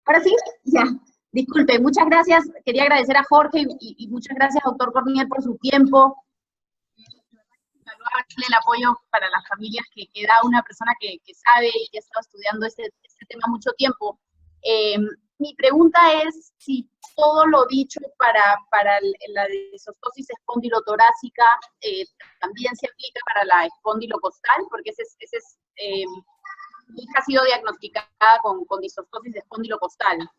Ahora sí, ya. Disculpe, muchas gracias. Quería agradecer a Jorge y muchas gracias, doctor Corniel, por su tiempo. El apoyo para las familias que da una persona que sabe y que ha estado estudiando este tema mucho tiempo. Mi pregunta es si todo lo dicho para la disostosis espondilotorácica también se aplica para la espondilocostal, porque mi hija ha sido diagnosticada con disostosis espondilocostal.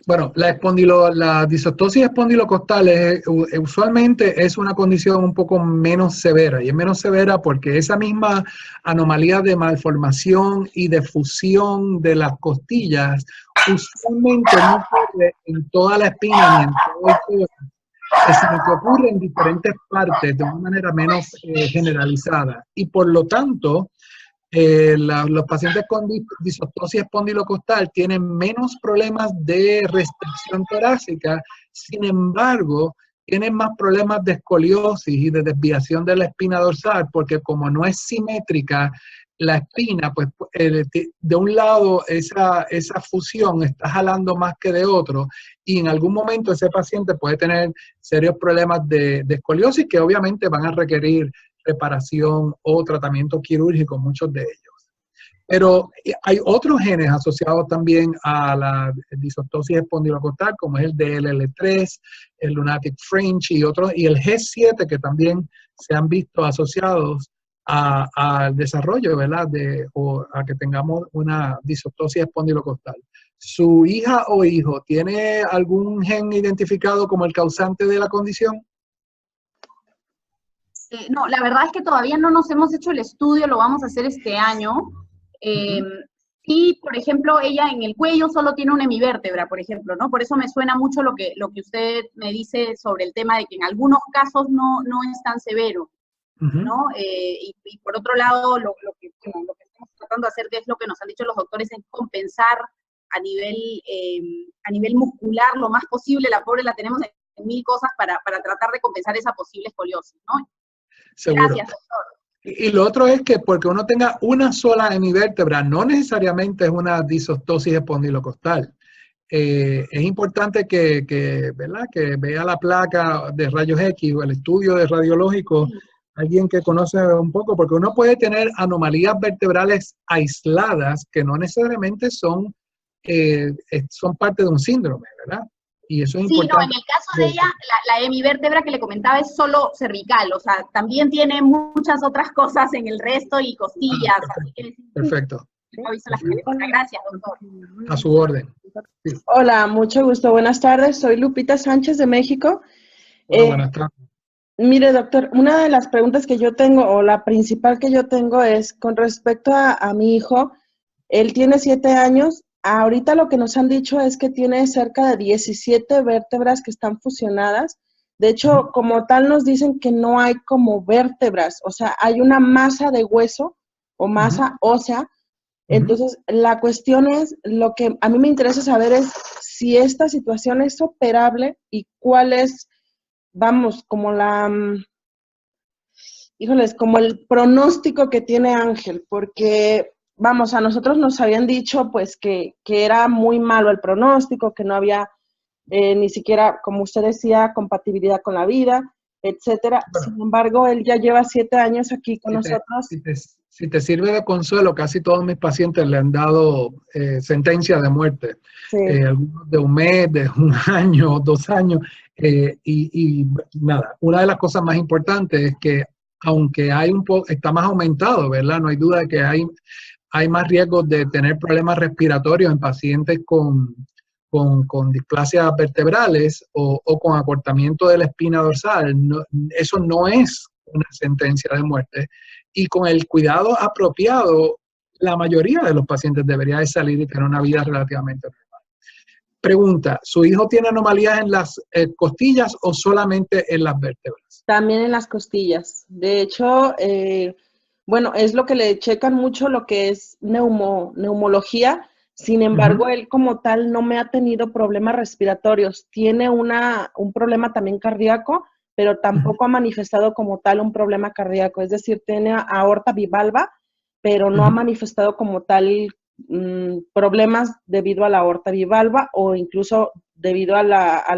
Bueno, la disostosis espondilocostal usualmente es una condición un poco menos severa, y es menos severa porque esa misma anomalía de malformación y de fusión de las costillas usualmente no ocurre en toda la espina ni en todo el tórax, sino que ocurre en diferentes partes de una manera menos generalizada, y por lo tanto los pacientes con disostosis espondilocostal tienen menos problemas de restricción torácica, sin embargo, tienen más problemas de escoliosis y de desviación de la espina dorsal, porque como no es simétrica la espina, pues de un lado esa fusión está jalando más que de otro, y en algún momento ese paciente puede tener serios problemas de escoliosis que obviamente van a requerir reparación o tratamiento quirúrgico, muchos de ellos. Pero hay otros genes asociados también a la disostosis espondilocostal, como es el DLL3, el lunatic fringe y otros, y el G7, que también se han visto asociados al desarrollo, ¿verdad? O a que tengamos una disostosis espondilocostal. ¿Su hija o hijo tiene algún gen identificado como el causante de la condición? No, la verdad es que todavía no nos hemos hecho el estudio, lo vamos a hacer este año. Y, por ejemplo, ella en el cuello solo tiene una hemivértebra, por ejemplo, ¿no? Por eso me suena mucho lo que usted me dice sobre el tema de que en algunos casos no es tan severo, ¿no? Y por otro lado, lo que estamos tratando de hacer, que es lo que nos han dicho los doctores, es compensar a nivel muscular lo más posible. La pobre la tenemos en mil cosas para tratar de compensar esa posible escoliosis, ¿no? Seguro. Gracias, doctor. Y lo otro es que porque uno tenga una sola hemivértebra, no necesariamente es una disostosis espondilocostal. Es importante ¿verdad? Que vea la placa de rayos X o el estudio de radiológico, alguien que conoce un poco, porque uno puede tener anomalías vertebrales aisladas que no necesariamente son parte de un síndrome, ¿verdad? Y eso es importante. Sí, no, en el caso de ella, la hemivértebra que le comentaba es solo cervical, o sea, también tiene muchas otras cosas en el resto y costillas. Perfecto. Gracias, doctor. A su orden. Sí. Hola, mucho gusto. Buenas tardes. Soy Lupita Sánchez de México. Hola, buenas tardes. Mire, doctor, una de las preguntas que yo tengo, o la principal que yo tengo, es con respecto a mi hijo. Él tiene 7 años. Ahorita lo que nos han dicho es que tiene cerca de 17 vértebras que están fusionadas. De hecho, como tal, nos dicen que no hay como vértebras, o sea, hay una masa de hueso o masa ósea. Entonces, la cuestión es, lo que a mí me interesa saber es si esta situación es operable y cuál es, vamos, como como el pronóstico que tiene Ángel, porque, vamos, a nosotros nos habían dicho, pues, que era muy malo el pronóstico, que no había ni siquiera, como usted decía, compatibilidad con la vida, etcétera. Bueno, sin embargo, él ya lleva 7 años aquí con nosotros. Si te sirve de consuelo, casi todos mis pacientes le han dado sentencia de muerte. Sí. Algunos de un mes, de un año, 2 años. Y nada, una de las cosas más importantes es que aunque hay está más aumentado, ¿verdad? No hay duda de que hay más riesgos de tener problemas respiratorios en pacientes con displasias vertebrales o con acortamiento de la espina dorsal. No, eso no es una sentencia de muerte. Y con el cuidado apropiado, la mayoría de los pacientes debería de salir y tener una vida relativamente normal. Pregunta, ¿su hijo tiene anomalías en las costillas o solamente en las vértebras? También en las costillas. De hecho, bueno, es lo que le checan mucho lo que es neumología. Sin embargo, él como tal no me ha tenido problemas respiratorios. Tiene un problema también cardíaco, pero tampoco ha manifestado como tal un problema cardíaco. Es decir, tiene aorta bivalva, pero no ha manifestado como tal problemas debido a la aorta bivalva o incluso debido al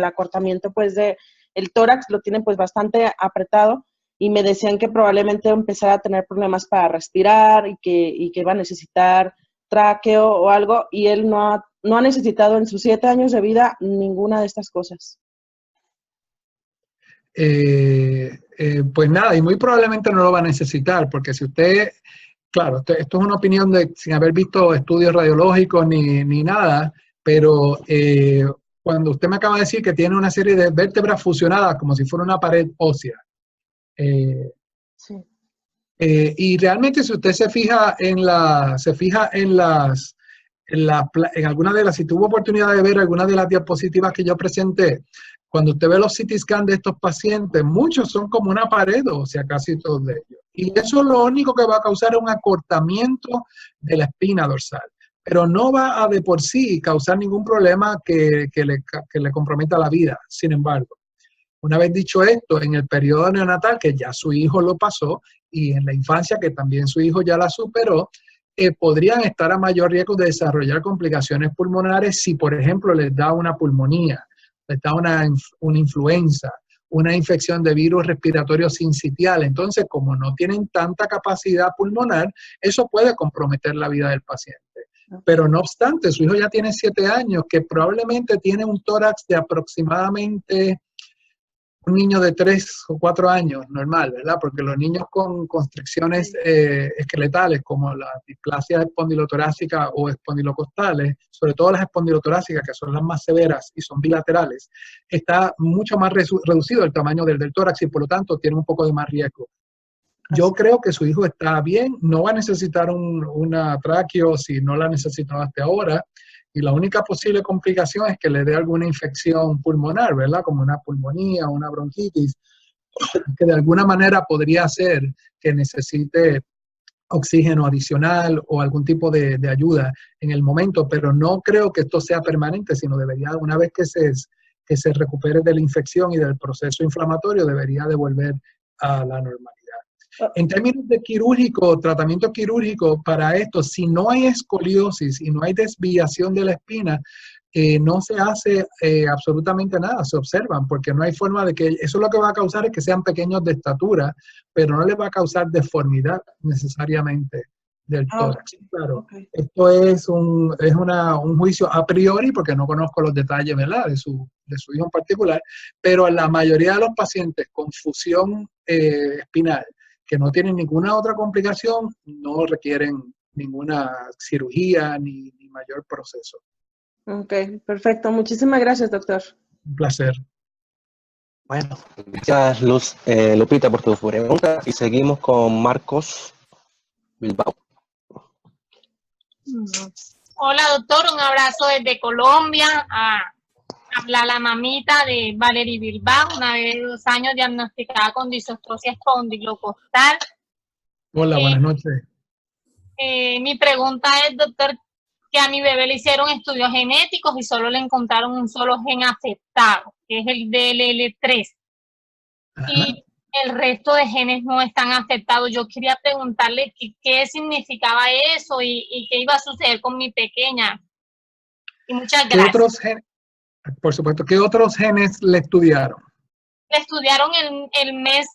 acortamiento pues el tórax, lo tienen pues bastante apretado y me decían que probablemente empezara a tener problemas para respirar y que iba a necesitar tráqueo o algo, y él no ha necesitado en sus 7 años de vida ninguna de estas cosas. Pues nada, y muy probablemente no lo va a necesitar, porque si usted, claro, esto es una opinión sin haber visto estudios radiológicos ni nada, pero cuando usted me acaba de decir que tiene una serie de vértebras fusionadas como si fuera una pared ósea, sí. Y realmente si usted se fija en algunas de las, si tuvo oportunidad de ver algunas de las diapositivas que yo presenté, cuando usted ve los CT scan de estos pacientes, muchos son como una pared, o sea, casi todos de ellos. Y eso lo único que va a causar es un acortamiento de la espina dorsal, pero no va a de por sí causar ningún problema que le comprometa la vida. Sin embargo, una vez dicho esto, en el periodo neonatal, que ya su hijo lo pasó, y en la infancia, que también su hijo ya la superó, podrían estar a mayor riesgo de desarrollar complicaciones pulmonares si, por ejemplo, les da una pulmonía, les da una influenza, una infección de virus respiratorio sincitial. Entonces, como no tienen tanta capacidad pulmonar, eso puede comprometer la vida del paciente. Pero no obstante, su hijo ya tiene 7 años, que probablemente tiene un tórax de aproximadamente un niño de 3 o 4 años, normal, ¿verdad? Porque los niños con constricciones esqueletales, como la displasia espondilotorácica o espondilocostales, sobre todo las espondilotorácicas, que son las más severas y son bilaterales, está mucho más reducido el tamaño del tórax y por lo tanto tiene un poco de más riesgo. Yo creo que su hijo está bien, no va a necesitar una tráqueo si no la ha necesitado hasta ahora. Y la única posible complicación es que le dé alguna infección pulmonar, ¿verdad? Como una pulmonía, una bronquitis, que de alguna manera podría hacer que necesite oxígeno adicional o algún tipo de ayuda en el momento, pero no creo que esto sea permanente, sino debería, una vez que se recupere de la infección y del proceso inflamatorio, debería de volver a la normalidad. En términos de tratamiento quirúrgico para esto, si no hay escoliosis y no hay desviación de la espina, no se hace absolutamente nada, se observan, porque no hay forma de que, eso lo que va a causar es que sean pequeños de estatura, pero no les va a causar deformidad necesariamente del tórax. Claro, esto es un juicio a priori, porque no conozco los detalles, ¿verdad?, de su hijo en particular, pero la mayoría de los pacientes con fusión espinal, que no tienen ninguna otra complicación, no requieren ninguna cirugía ni mayor proceso. Ok, perfecto. Muchísimas gracias, doctor. Un placer. Bueno, gracias Lupita por tu pregunta y seguimos con Marcos Bilbao. Hola doctor, un abrazo desde Colombia. Habla la mamita de Valerie Bilbao, una vez de 2 años diagnosticada con disostosia espondilocostal. Hola, buenas noches. Mi pregunta es, doctor, que a mi bebé le hicieron estudios genéticos y solo le encontraron un solo gen afectado, que es el DLL3. Ajá. Y el resto de genes no están afectados. Yo quería preguntarle qué significaba eso y qué iba a suceder con mi pequeña. Y muchas gracias. ¿Qué otros genes? Por supuesto, ¿qué otros genes le estudiaron? Le estudiaron el mes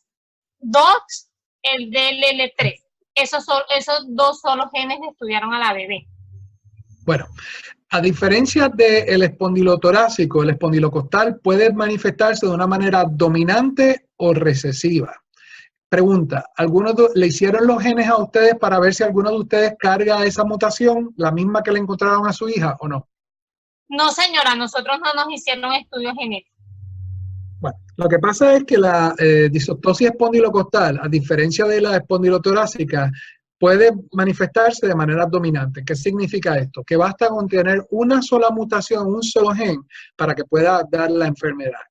2, el DLL3. Esos 2 solos genes le estudiaron a la bebé. Bueno, a diferencia del espondilotorácico, el espondilocostal puede manifestarse de una manera dominante o recesiva. Pregunta, ¿le hicieron los genes a ustedes para ver si alguno de ustedes carga esa mutación, la misma que le encontraron a su hija o no? No, señora, nosotros no nos hicieron estudios genéticos. Bueno, lo que pasa es que la disostosis espondilocostal, a diferencia de la espondilotorácica, puede manifestarse de manera dominante. ¿Qué significa esto? Que basta con tener una sola mutación, un solo gen, para que pueda dar la enfermedad.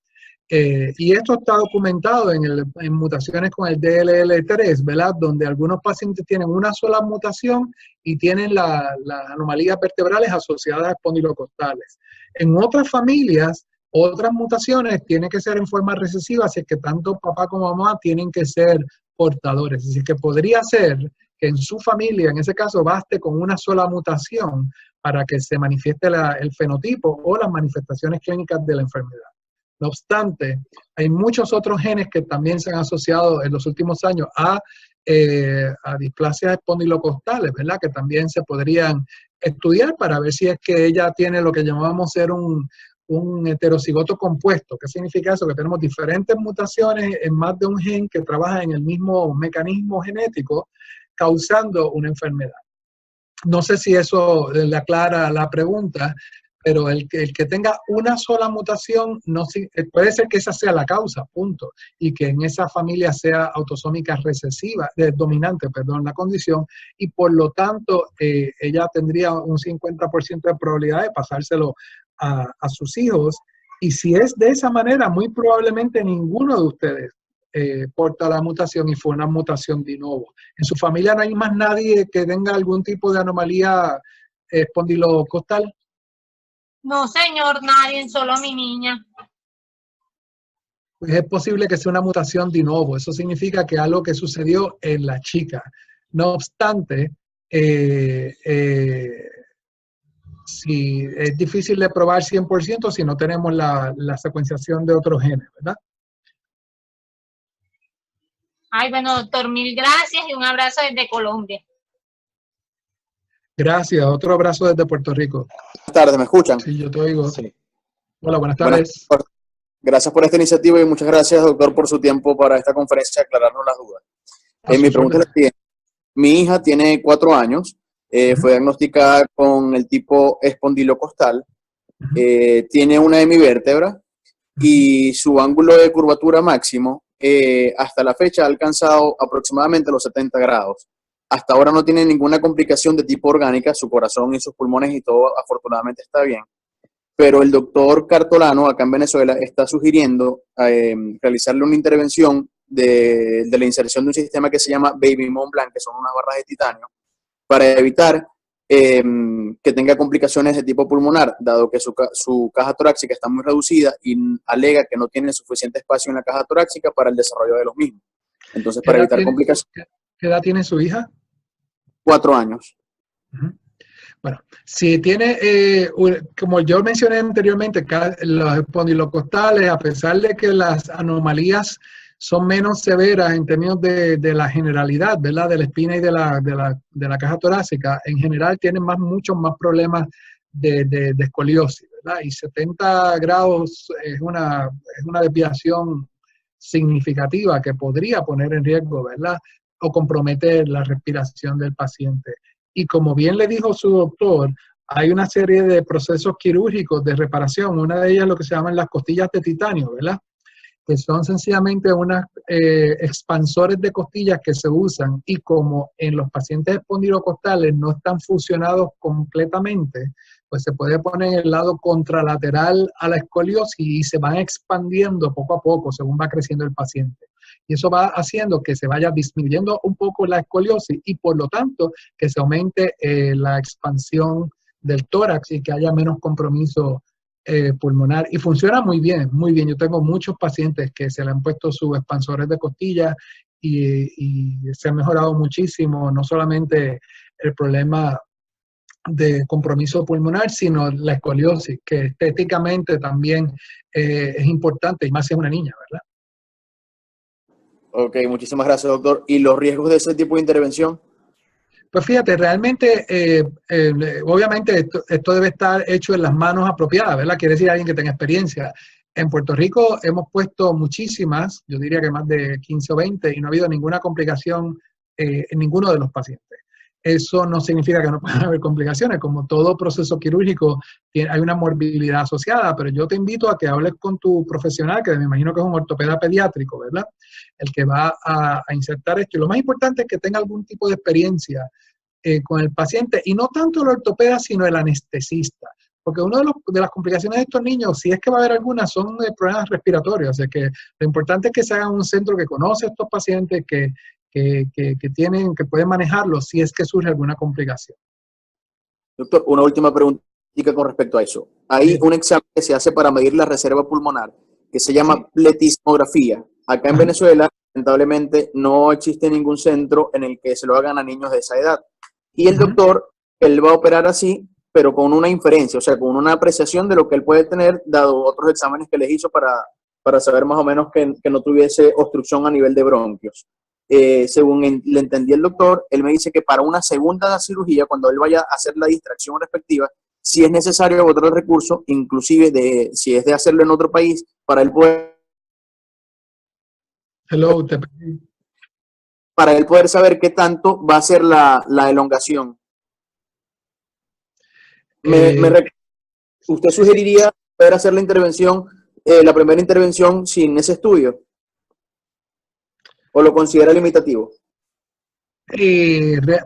Y esto está documentado en mutaciones con el DLL3, ¿verdad? Donde algunos pacientes tienen una sola mutación y tienen las anomalías vertebrales asociadas a espondilocostales. En otras familias, otras mutaciones tienen que ser en forma recesiva, así que tanto papá como mamá tienen que ser portadores. Así que podría ser que en su familia, en ese caso, baste con una sola mutación para que se manifieste el fenotipo o las manifestaciones clínicas de la enfermedad. No obstante, hay muchos otros genes que también se han asociado en los últimos años a displasias espondilocostales, ¿verdad? Que también se podrían estudiar para ver si es que ella tiene lo que llamábamos ser un heterocigoto compuesto. ¿Qué significa eso? Que tenemos diferentes mutaciones en más de un gen que trabaja en el mismo mecanismo genético, causando una enfermedad. No sé si eso le aclara la pregunta, pero el que tenga una sola mutación, puede ser que esa sea la causa, punto, y que en esa familia sea autosómica recesiva, dominante, perdón, la condición, y por lo tanto ella tendría un 50% de probabilidad de pasárselo a sus hijos, y si es de esa manera, muy probablemente ninguno de ustedes porta la mutación y fue una mutación de novo. En su familia no hay más nadie que tenga algún tipo de anomalía espondilocostal. No, señor, nadie, solo mi niña. Pues es posible que sea una mutación de novo. Eso significa que algo que sucedió en la chica. No obstante, si es difícil de probar 100% si no tenemos la secuenciación de otros genes, ¿verdad? Ay, bueno, doctor, mil gracias y un abrazo desde Colombia. Gracias. Otro abrazo desde Puerto Rico. Buenas tardes, ¿me escuchan? Sí, yo te oigo. Sí. Hola, buenas tardes. Gracias por esta iniciativa y muchas gracias, doctor, por su tiempo para esta conferencia, aclararnos las dudas. Mi pregunta es la siguiente. Mi hija tiene 4 años, fue diagnosticada con el tipo espondilocostal, tiene una hemivértebra y su ángulo de curvatura máximo hasta la fecha ha alcanzado aproximadamente los 70 grados. Hasta ahora no tiene ninguna complicación de tipo orgánica, su corazón y sus pulmones y todo afortunadamente está bien. Pero el doctor Cartolano, acá en Venezuela, está sugiriendo realizarle una intervención de la inserción de un sistema que se llama Baby Mont Blanc, que son unas barras de titanio, para evitar que tenga complicaciones de tipo pulmonar, dado que su caja torácica está muy reducida y alega que no tiene suficiente espacio en la caja torácica para el desarrollo de los mismos. Entonces, para evitar complicaciones... ¿Qué edad tiene su hija? 4 años. Bueno, si tiene, como yo mencioné anteriormente, los espondilocostales, a pesar de que las anomalías son menos severas en términos de la generalidad, ¿verdad? De la espina y de la caja torácica, en general tienen muchos más problemas de escoliosis, ¿verdad? Y 70 grados es una desviación significativa que podría poner en riesgo, ¿verdad? O comprometer la respiración del paciente. Y como bien le dijo su doctor, hay una serie de procesos quirúrgicos de reparación. Una de ellas es lo que se llaman las costillas de titanio, ¿verdad? Que son sencillamente unos expansores de costillas que se usan y como en los pacientes espondilocostales no están fusionados completamente, pues se puede poner en el lado contralateral a la escoliosis y se van expandiendo poco a poco según va creciendo el paciente. Y eso va haciendo que se vaya disminuyendo un poco la escoliosis y por lo tanto que se aumente la expansión del tórax y que haya menos compromiso pulmonar. Y funciona muy bien, muy bien. Yo tengo muchos pacientes que se le han puesto sus expansores de costilla y se ha mejorado muchísimo, no solamente el problema de compromiso pulmonar, sino la escoliosis, que estéticamente también es importante, y más si es una niña, ¿verdad? Ok, muchísimas gracias, doctor. ¿Y los riesgos de ese tipo de intervención? Pues fíjate, realmente, obviamente esto debe estar hecho en las manos apropiadas, ¿verdad? Quiere decir alguien que tenga experiencia. En Puerto Rico hemos puesto muchísimas, yo diría que más de 15 o 20, y no ha habido ninguna complicación en ninguno de los pacientes. Eso no significa que no puedan haber complicaciones. Como todo proceso quirúrgico, hay una morbilidad asociada, pero yo te invito a que hables con tu profesional, que me imagino que es un ortopeda pediátrico, ¿verdad? El que va a insertar esto. Y lo más importante es que tenga algún tipo de experiencia con el paciente, y no tanto el ortopeda, sino el anestesista. Porque una de las complicaciones de estos niños, si es que va a haber algunas, son problemas respiratorios. O sea que lo importante es que se haga un centro que conoce a estos pacientes, que pueden manejarlo si es que surge alguna complicación. Doctor, una última pregunta con respecto a eso. Hay un examen que se hace para medir la reserva pulmonar que se llama pletismografía. Acá en Venezuela lamentablemente no existe ningún centro en el que se lo hagan a niños de esa edad. Y el doctor, él va a operar así, pero con una inferencia, o sea, con una apreciación de lo que él puede tener, dado otros exámenes que les hizo para saber más o menos que no tuviese obstrucción a nivel de bronquios. Según le entendí el doctor, él me dice que para una segunda cirugía, cuando él vaya a hacer la distracción respectiva, si es necesario otro recurso, inclusive si es de hacerlo en otro país, para él poder... Para él poder saber qué tanto va a ser la elongación. ¿Usted sugeriría poder hacer la intervención, la primera intervención sin ese estudio? ¿O lo considera limitativo?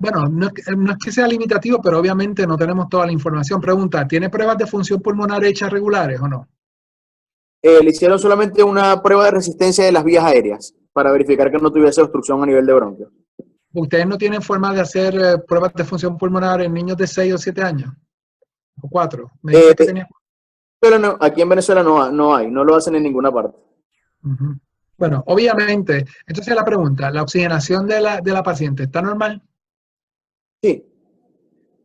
Bueno, no es que sea limitativo, pero obviamente no tenemos toda la información. Pregunta, ¿tiene pruebas de función pulmonar hechas regulares o no? Le hicieron solamente una prueba de resistencia de las vías aéreas para verificar que no tuviese obstrucción a nivel de bronquios. ¿Ustedes no tienen forma de hacer pruebas de función pulmonar en niños de 6 o 7 años? ¿O 4? ¿Me dice que tenía? Pero no, aquí en Venezuela no hay, no lo hacen en ninguna parte. Bueno, obviamente, entonces la pregunta, ¿la oxigenación de la paciente está normal? Sí.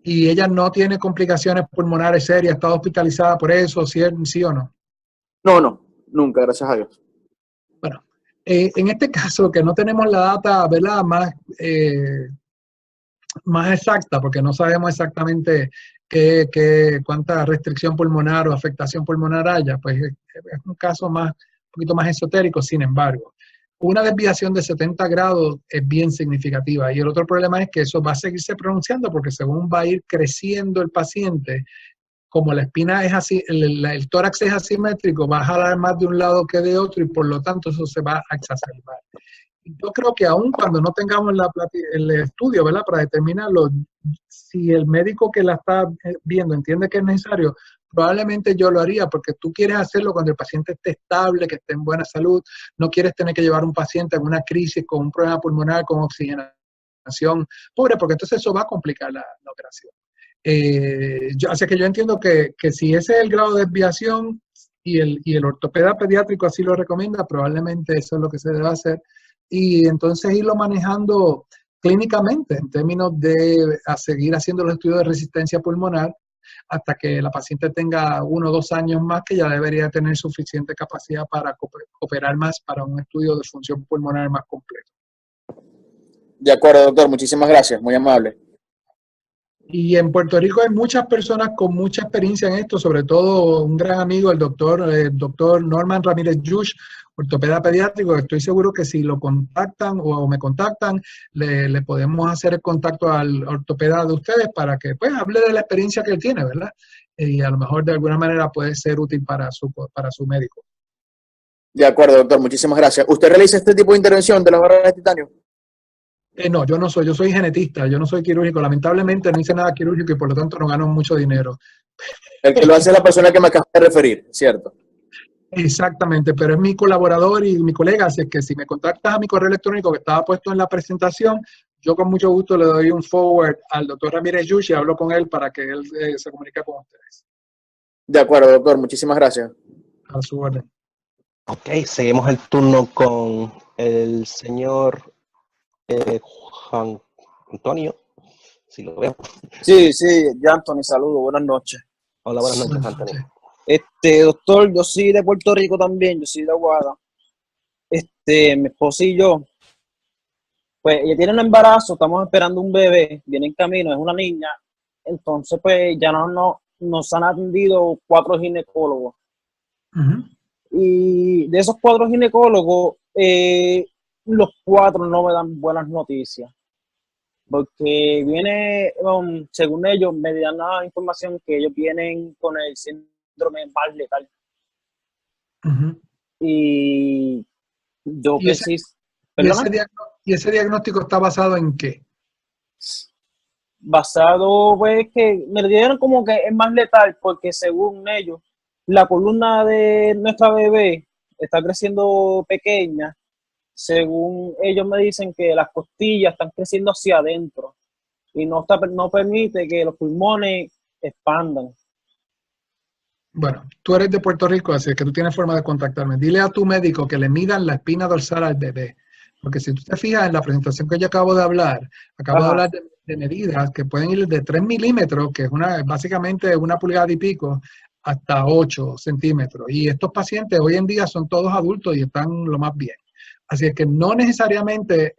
¿Y ella no tiene complicaciones pulmonares serias? ¿Está hospitalizada por eso? ¿Sí o no? No, nunca, gracias a Dios. Bueno, en este caso, que no tenemos la data, ¿verdad?, más exacta, porque no sabemos exactamente cuánta restricción pulmonar o afectación pulmonar haya, pues es un caso un poquito más esotérico. Sin embargo, una desviación de 70 grados es bien significativa, y el otro problema es que eso va a seguirse pronunciando porque según va a ir creciendo el paciente, como la espina es así, el tórax es asimétrico, va a jalar más de un lado que de otro, y por lo tanto eso se va a exacerbar. Yo creo que aun cuando no tengamos el estudio, ¿verdad?, para determinarlo, si el médico que la está viendo entiende que es necesario, probablemente yo lo haría, porque tú quieres hacerlo cuando el paciente esté estable, que esté en buena salud. No quieres tener que llevar a un paciente en una crisis con un problema pulmonar, con oxigenación pobre, porque entonces eso va a complicar la operación. Así que yo entiendo que si ese es el grado de desviación y el ortopeda pediátrico así lo recomienda, probablemente eso es lo que se debe hacer. Y entonces irlo manejando clínicamente en términos de seguir haciendo los estudios de resistencia pulmonar hasta que la paciente tenga 1 o 2 años más, que ya debería tener suficiente capacidad para operar más para un estudio de función pulmonar más completo. De acuerdo, doctor. Muchísimas gracias. Muy amable. Y en Puerto Rico hay muchas personas con mucha experiencia en esto, sobre todo un gran amigo, el doctor Norman Ramírez Yush, ortopeda pediátrico. Estoy seguro que si lo contactan o me contactan, le podemos hacer el contacto al ortopeda de ustedes para que pues hable de la experiencia que él tiene, ¿verdad? Y a lo mejor de alguna manera puede ser útil para su médico. De acuerdo, doctor. Muchísimas gracias. ¿Usted realiza este tipo de intervención de las barras de titanio? No, yo soy genetista, yo no soy quirúrgico. Lamentablemente no hice nada quirúrgico y por lo tanto no gano mucho dinero. El que lo hace es la persona que me acaba de referir, ¿cierto? Exactamente, pero es mi colaborador y mi colega, así que si me contactas a mi correo electrónico que estaba puesto en la presentación, yo con mucho gusto le doy un forward al doctor Ramírez Yush y hablo con él para que él se comunique con ustedes. De acuerdo, doctor. Muchísimas gracias. A su orden. Ok, seguimos el turno con el señor Juan Antonio, si lo veo. Sí, ya Anthony, saludo, buenas noches. Hola, buenas noches, Antonio. Doctor, yo soy de Puerto Rico también, yo soy de Aguada. Mi esposa y yo, pues ella tiene un embarazo, estamos esperando un bebé, viene en camino, es una niña. Entonces, pues ya nos han atendido 4 ginecólogos. Y de esos 4 ginecólogos, los 4 no me dan buenas noticias. Porque según ellos, me dan la información que ellos vienen con el síndrome más letal. Y yo ¿Y ese diagnóstico está basado en qué? Basado, pues, que me dieron como que es más letal porque según ellos, la columna de nuestra bebé está creciendo pequeña. Según ellos me dicen que las costillas están creciendo hacia adentro y no permite que los pulmones expandan. Bueno, tú eres de Puerto Rico, así que tú tienes forma de contactarme. Dile a tu médico que le midan la espina dorsal al bebé, Porque si tú te fijas en la presentación que yo acabo de hablar, de medidas que pueden ir de 3 milímetros, que es básicamente 1 pulgada y pico, hasta 8 centímetros. Y estos pacientes hoy en día son todos adultos y están lo más bien. Así es que no necesariamente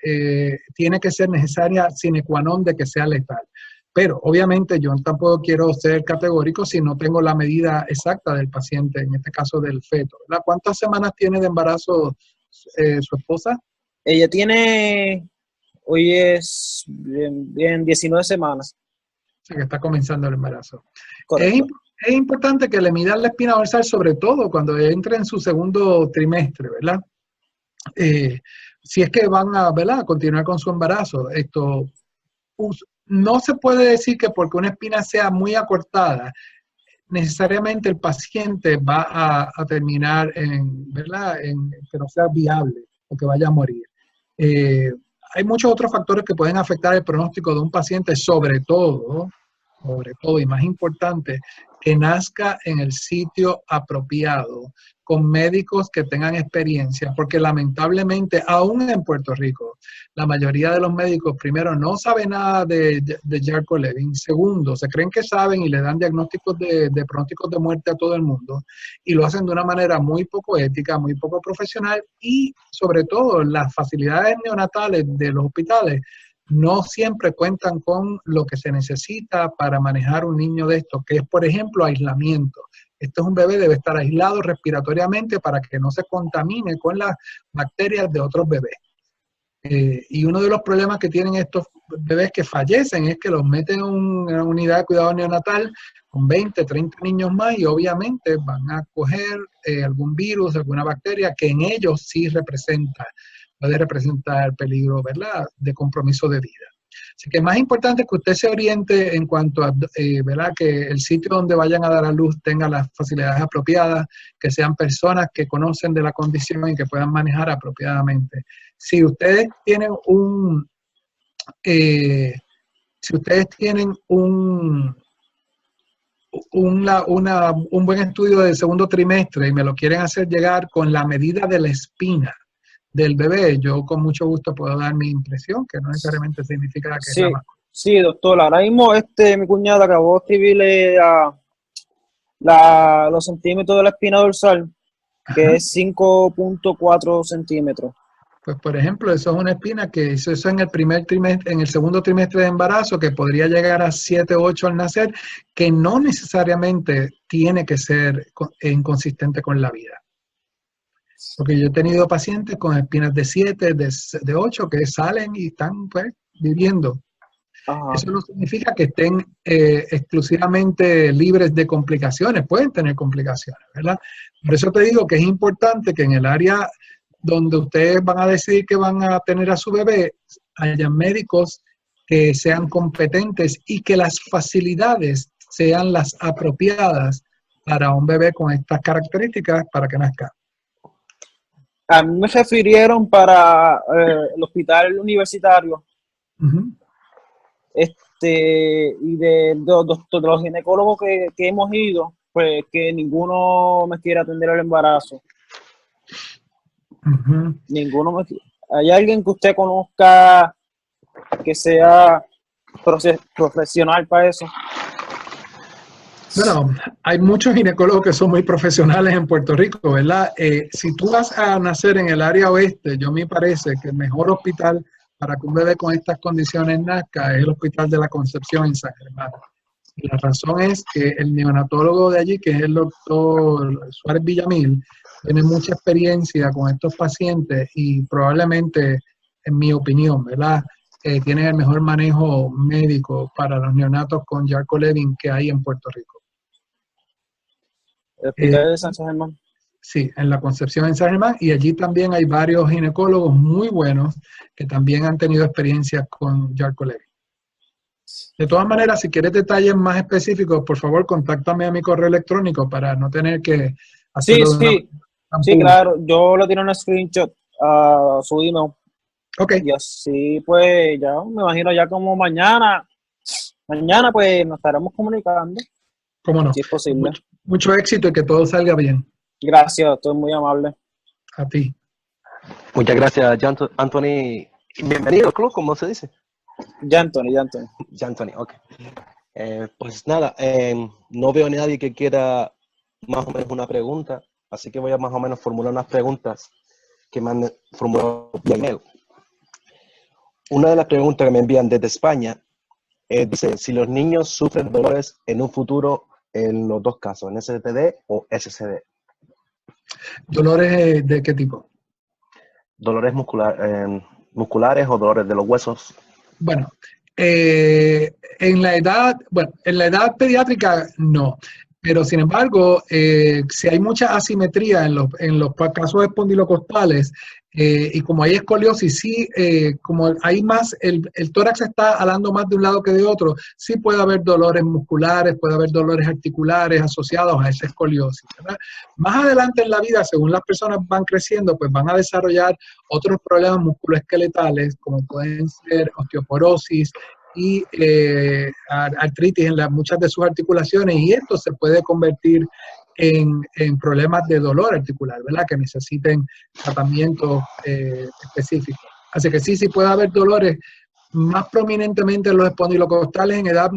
tiene que ser necesaria sine qua non de que sea letal. Pero obviamente yo tampoco quiero ser categórico si no tengo la medida exacta del paciente, en este caso del feto, ¿verdad? ¿Cuántas semanas tiene de embarazo su esposa? Ella tiene, hoy es bien 19 semanas. O sea, que está comenzando el embarazo. Correcto. Es importante que le midan la espina dorsal, sobre todo cuando entre en su segundo trimestre, ¿verdad? Si es que van a, ¿verdad?, a continuar con su embarazo. No se puede decir que porque una espina sea muy acortada, necesariamente el paciente va a terminar ¿verdad?, que no sea viable o que vaya a morir. Hay muchos otros factores que pueden afectar el pronóstico de un paciente, sobre todo y más importante, que nazca en el sitio apropiado, con médicos que tengan experiencia, porque lamentablemente, aún en Puerto Rico, la mayoría de los médicos, primero, no saben nada de Yarko-Levin, segundo, se creen que saben y le dan diagnósticos de pronósticos de muerte a todo el mundo, y lo hacen de una manera muy poco ética, muy poco profesional, y sobre todo, las facilidades neonatales de los hospitales no siempre cuentan con lo que se necesita para manejar un niño de esto, que es, por ejemplo, aislamiento. Este es un bebé, debe estar aislado respiratoriamente para que no se contamine con las bacterias de otros bebés. Y uno de los problemas que tienen estos bebés que fallecen es que los meten en una unidad de cuidado neonatal con 20, 30 niños más y obviamente van a coger algún virus, alguna bacteria que en ellos sí puede representar peligro, ¿verdad?, de compromiso de vida. Así que es más importante que usted se oriente en cuanto a, ¿verdad?, que el sitio donde vayan a dar a luz tenga las facilidades apropiadas, que sean personas que conocen de la condición y que puedan manejar apropiadamente. Si ustedes tienen un buen estudio del segundo trimestre y me lo quieren hacer llegar con la medida de la espina del bebé, yo con mucho gusto puedo dar mi impresión, que no necesariamente significa que Sí, es la más. sí, doctor. Ahora mismo mi cuñada acabó de escribirle los centímetros de la espina dorsal, que Ajá. es 5.4 centímetros. Pues, por ejemplo, eso es una espina que eso en el primer trimestre, en el segundo trimestre de embarazo, que podría llegar a 7 o 8 al nacer, que no necesariamente tiene que ser inconsistente con la vida. Porque yo he tenido pacientes con espinas de 7, de 8, que salen y están, pues, viviendo. Ajá. Eso no significa que estén exclusivamente libres de complicaciones. Pueden tener complicaciones, ¿verdad? Por eso te digo que es importante que en el área donde ustedes van a decidir que van a tener a su bebé, haya médicos que sean competentes y que las facilidades sean las apropiadas para un bebé con estas características para que nazca. A mí me refirieron para el hospital universitario. Uh-huh. Y de los ginecólogos que hemos ido, pues que ninguno me quiere atender el embarazo. Uh-huh. ¿Hay alguien que usted conozca que sea profesional para eso? Bueno, hay muchos ginecólogos que son muy profesionales en Puerto Rico, ¿verdad? Si tú vas a nacer en el área oeste, yo me parece que el mejor hospital para que un bebé con estas condiciones nazca es el Hospital de la Concepción en San Germán. Y la razón es que el neonatólogo de allí, que es el doctor Suárez Villamil, tiene mucha experiencia con estos pacientes y probablemente, en mi opinión, ¿verdad?, tiene el mejor manejo médico para los neonatos con Yarko-Levin que hay en Puerto Rico. ¿El hospital de San Germán? Sí, en la Concepción en San Germán, y allí también hay varios ginecólogos muy buenos que también han tenido experiencias con Yarko-Levin. De todas maneras, si quieres detalles más específicos, por favor, contáctame a mi correo electrónico para no tener que hacerlo. Sí, claro. Yo le tiro un screenshot a su email. Ok. Y así, pues, ya me imagino ya como mañana pues nos estaremos comunicando. ¿Cómo no? Si es posible. Mucho éxito y que todo salga bien. Gracias, estoy muy amable. A ti. Muchas gracias, Anthony. Bienvenido al club, ¿cómo se dice? Anthony. Anthony, ok. Pues nada, no veo a nadie que quiera más o menos una pregunta, así que voy a más o menos formular unas preguntas que me han formulado vía email. Una de las preguntas que me envían desde España dice si los niños sufren dolores en un futuro en los dos casos, en STD o SCD. ¿Dolores de qué tipo? Dolores musculares o dolores de los huesos. Bueno, en la edad pediátrica no, pero sin embargo, si hay mucha asimetría en los casos espondilocostales, y como hay escoliosis, sí, como hay más, el tórax está alando más de un lado que de otro, sí puede haber dolores musculares, puede haber dolores articulares asociados a esa escoliosis, ¿verdad? Más adelante en la vida, según las personas van creciendo, pues van a desarrollar otros problemas musculoesqueletales, como pueden ser osteoporosis y artritis en muchas de sus articulaciones, y esto se puede convertir en problemas de dolor articular, ¿verdad? Que necesiten tratamiento específico. Así que sí puede haber dolores más prominentemente en los espondilocostales en edad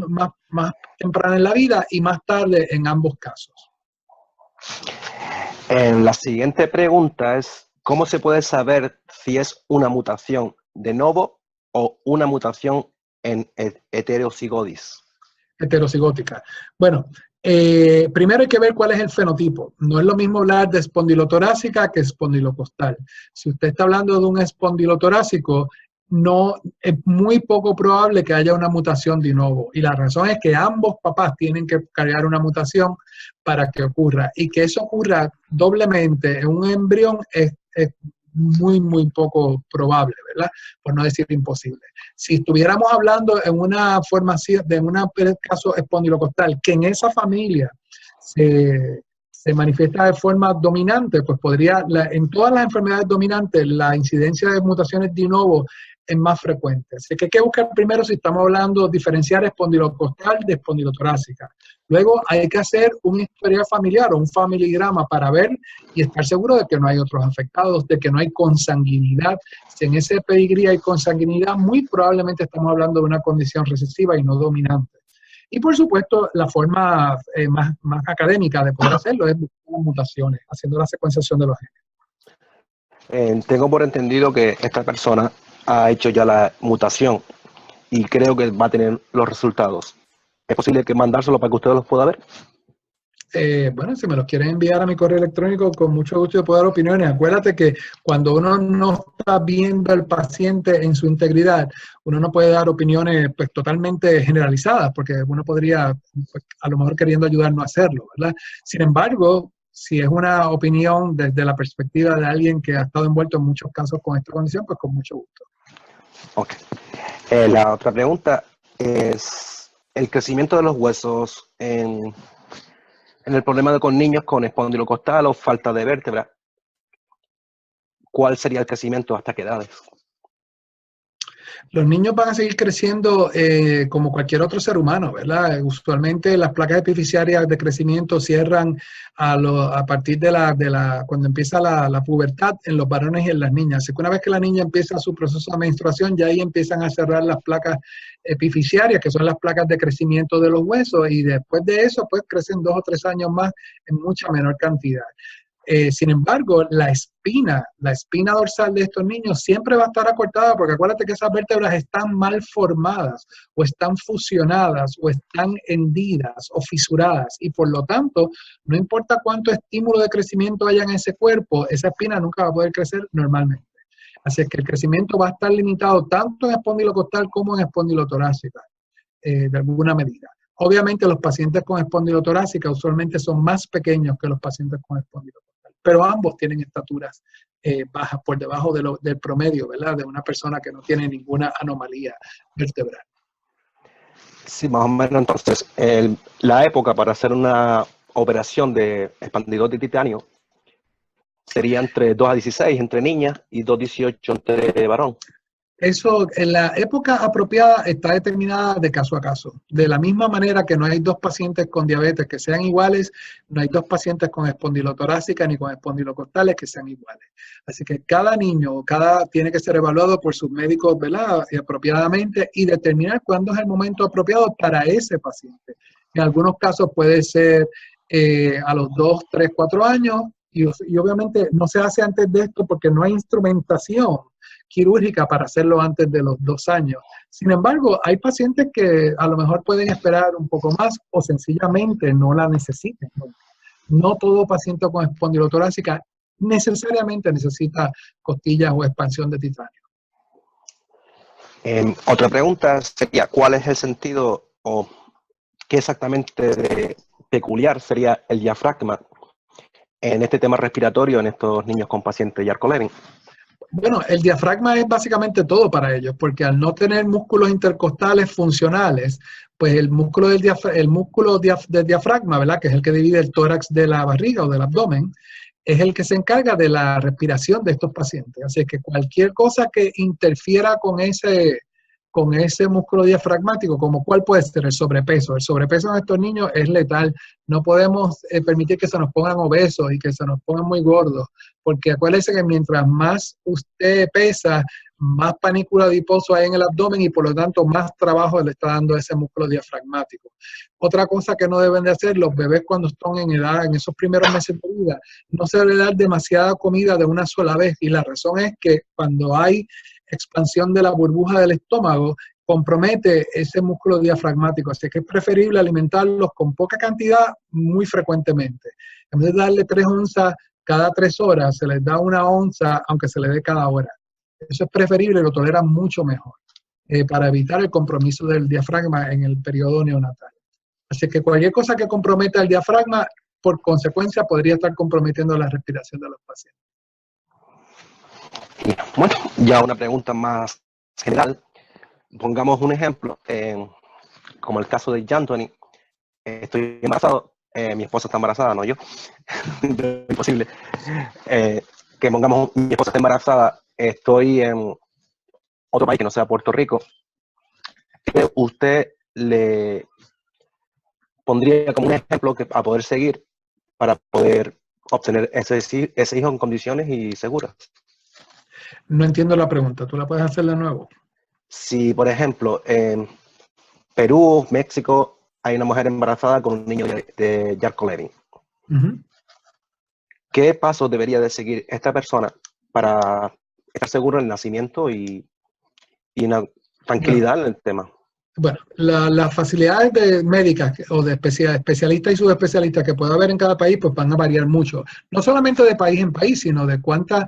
más temprana en la vida y más tarde en ambos casos. La siguiente pregunta es, ¿cómo se puede saber si es una mutación de novo o una mutación en heterocigosis? Heterocigótica. Bueno, primero hay que ver cuál es el fenotipo. No es lo mismo hablar de espondilotorácica que espondilocostal. Si usted está hablando de un espondilotorácico, no es muy poco probable que haya una mutación de novo. Y la razón es que ambos papás tienen que cargar una mutación para que ocurra. Y que eso ocurra doblemente en un embrión es muy poco probable, ¿verdad? Por no decir imposible. Si estuviéramos hablando en una formación, de un caso espondilocostal, que en esa familia se manifiesta de forma dominante, pues en todas las enfermedades dominantes, la incidencia de mutaciones de novo es más frecuente. Así que hay que buscar primero si estamos hablando de diferenciar espondilocostal de espondilotorácica. Luego hay que hacer un historial familiar o un familigrama para ver y estar seguro de que no hay otros afectados, de que no hay consanguinidad. Si en ese pedigrí hay consanguinidad, muy probablemente estamos hablando de una condición recesiva y no dominante. Y por supuesto, la forma más académica de poder hacerlo es buscar mutaciones, haciendo la secuenciación de los genes. Tengo por entendido que esta persona ha hecho ya la mutación y creo que va a tener los resultados. ¿Es posible que mandárselo para que ustedes los pueda ver? Bueno, si me los quieren enviar a mi correo electrónico, con mucho gusto yo puedo dar opiniones. Acuérdate que cuando uno no está viendo al paciente en su integridad, uno no puede dar opiniones pues totalmente generalizadas, porque uno podría, pues, a lo mejor queriendo ayudar, no hacerlo, ¿verdad? Sin embargo, si es una opinión desde la perspectiva de alguien que ha estado envuelto en muchos casos con esta condición, pues con mucho gusto. Ok. La otra pregunta es el crecimiento de los huesos en el problema con niños con espondilocostal o falta de vértebra. ¿Cuál sería el crecimiento hasta qué edades? Los niños van a seguir creciendo como cualquier otro ser humano, ¿verdad? Usualmente las placas epifisiarias de crecimiento cierran a partir de cuando empieza la pubertad en los varones y en las niñas. Así que una vez que la niña empieza su proceso de menstruación, ya ahí empiezan a cerrar las placas epifisiarias, que son las placas de crecimiento de los huesos, y después de eso, pues crecen 2 o 3 años más en mucha menor cantidad. Sin embargo, la espina dorsal de estos niños siempre va a estar acortada, porque acuérdate que esas vértebras están mal formadas, o están fusionadas, o están hendidas, o fisuradas, y por lo tanto, no importa cuánto estímulo de crecimiento haya en ese cuerpo, esa espina nunca va a poder crecer normalmente. Así es que el crecimiento va a estar limitado tanto en espondilocostal como en espondilotorácica, de alguna medida. Obviamente los pacientes con espondilotorácica usualmente son más pequeños que los pacientes con espondilocostal, pero ambos tienen estaturas bajas, por debajo del promedio, ¿verdad? De una persona que no tiene ninguna anomalía vertebral. Sí, más o menos. Entonces, la época para hacer una operación de expandidote de titanio sería entre 2 a 16 entre niñas y 2 a 18 entre varón. Eso, en la época apropiada está determinada de caso a caso. De la misma manera que no hay dos pacientes con diabetes que sean iguales, no hay dos pacientes con espondilotorácica ni con espondilocostales que sean iguales. Así que cada niño, tiene que ser evaluado por sus médicos, ¿verdad? Y apropiadamente, y determinar cuándo es el momento apropiado para ese paciente. En algunos casos puede ser a los 2, 3, 4 años, y obviamente no se hace antes de esto porque no hay instrumentación quirúrgica para hacerlo antes de los 2 años. Sin embargo, hay pacientes que a lo mejor pueden esperar un poco más o sencillamente no la necesiten. No todo paciente con espondilotorácica necesariamente necesita costillas o expansión de titanio. Otra pregunta sería, ¿cuál es el sentido o qué exactamente de peculiar sería el diafragma en este tema respiratorio en estos niños con pacientes de Charcot-Levin? Bueno, el diafragma es básicamente todo para ellos, porque al no tener músculos intercostales funcionales, pues el músculo del diafragma, ¿verdad? Que es el que divide el tórax de la barriga o del abdomen, es el que se encarga de la respiración de estos pacientes. Así que cualquier cosa que interfiera con ese músculo diafragmático, como cuál puede ser el sobrepeso. El sobrepeso en estos niños es letal. No podemos permitir que se nos pongan obesos y que se nos pongan muy gordos, porque acuérdense que mientras más usted pesa, más panículo adiposo hay en el abdomen y por lo tanto más trabajo le está dando ese músculo diafragmático. Otra cosa que no deben de hacer los bebés cuando están en edad, en esos primeros meses de vida, no se debe dar demasiada comida de una sola vez, y la razón es que cuando hay expansión de la burbuja del estómago, compromete ese músculo diafragmático, así que es preferible alimentarlos con poca cantidad muy frecuentemente. En vez de darle 3 onzas cada 3 horas, se les da 1 onza, aunque se le dé cada hora. Eso es preferible y lo toleran mucho mejor, para evitar el compromiso del diafragma en el periodo neonatal. Así que cualquier cosa que comprometa el diafragma, por consecuencia, podría estar comprometiendo la respiración de los pacientes. Bueno, ya una pregunta más general. Pongamos un ejemplo, como el caso de Anthony. Estoy embarazado, mi esposa está embarazada, no yo. Imposible. Que pongamos, mi esposa está embarazada, estoy en otro país que no sea Puerto Rico. ¿Usted le pondría como un ejemplo a poder seguir para poder obtener ese hijo en condiciones y seguras? No entiendo la pregunta. ¿Tú la puedes hacer de nuevo? Si, por ejemplo, en Perú, México, hay una mujer embarazada con un niño de Charcot-Levin. ¿Qué pasos debería de seguir esta persona para estar seguro del nacimiento y una tranquilidad en el tema? Bueno, las facilidades médicas o de especialistas y subespecialistas que pueda haber en cada país, pues van a variar mucho. No solamente de país en país, sino de cuánta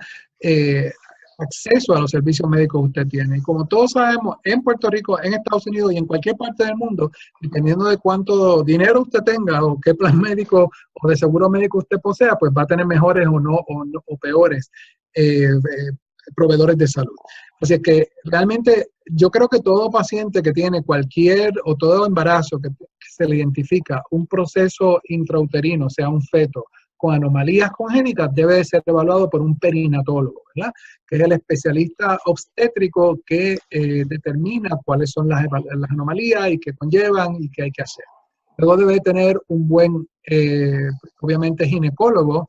acceso a los servicios médicos usted tiene. Y como todos sabemos, en Puerto Rico, en Estados Unidos y en cualquier parte del mundo, dependiendo de cuánto dinero usted tenga o qué plan médico o de seguro médico usted posea, pues va a tener mejores o peores proveedores de salud. Así que realmente yo creo que todo paciente que tiene o todo embarazo que se le identifica un proceso intrauterino, sea un feto, con anomalías congénitas, debe de ser evaluado por un perinatólogo, ¿verdad? Que es el especialista obstétrico que determina cuáles son las anomalías y qué conllevan y qué hay que hacer. Luego debe tener un buen, obviamente, ginecólogo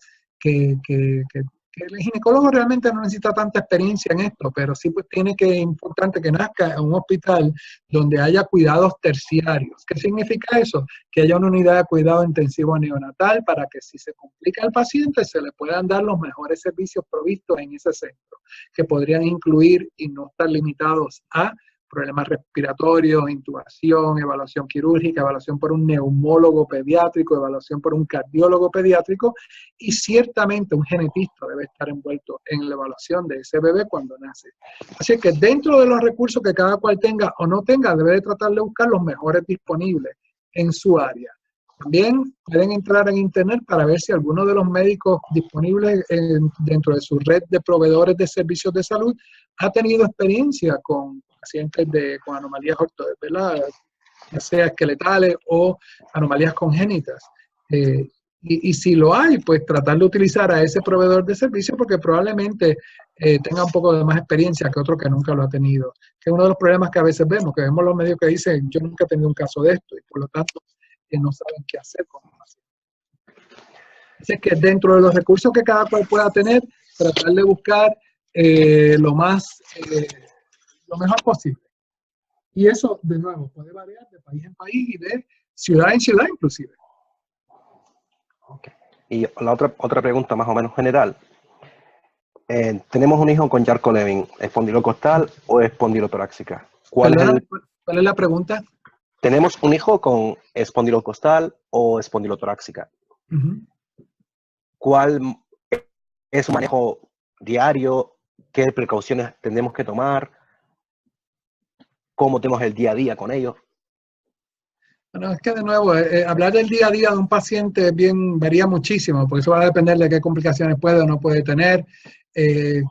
el ginecólogo realmente no necesita tanta experiencia en esto, pero sí pues es importante que nazca en un hospital donde haya cuidados terciarios. ¿Qué significa eso? Que haya una unidad de cuidado intensivo neonatal para que si se complica el paciente se le puedan dar los mejores servicios provistos en ese centro, que podrían incluir y no estar limitados a problemas respiratorios, intubación, evaluación quirúrgica, evaluación por un neumólogo pediátrico, evaluación por un cardiólogo pediátrico, y ciertamente un genetista debe estar envuelto en la evaluación de ese bebé cuando nace. Así que dentro de los recursos que cada cual tenga o no tenga, debe de tratar de buscar los mejores disponibles en su área. También pueden entrar en internet para ver si alguno de los médicos disponibles dentro de su red de proveedores de servicios de salud ha tenido experiencia con pacientes con anomalías ¿verdad? Ya sea esqueletales o anomalías congénitas. Y si lo hay, pues tratar de utilizar a ese proveedor de servicio porque probablemente tenga un poco de más experiencia que otro que nunca lo ha tenido. Que es uno de los problemas que a veces vemos, que vemos los medios que dicen, yo nunca he tenido un caso de esto, y por lo tanto no saben qué hacer con el paciente. Así que dentro de los recursos que cada cual pueda tener, tratar de buscar lo mejor posible. Y eso, de nuevo, puede variar de país en país y de ciudad en ciudad inclusive. Okay. Y la otra pregunta más o menos general. Tenemos un hijo con Charcot-Levin, ¿espondilocostal o espondilotorácica? ¿Cuál es la pregunta? Tenemos un hijo con espondilocostal o espondilotorácica. ¿Cuál es su manejo diario? ¿Qué precauciones tenemos que tomar? ¿Cómo tenemos el día a día con ellos? Bueno, es que de nuevo, hablar del día a día de un paciente varía muchísimo, porque eso va a depender de qué complicaciones puede o no puede tener,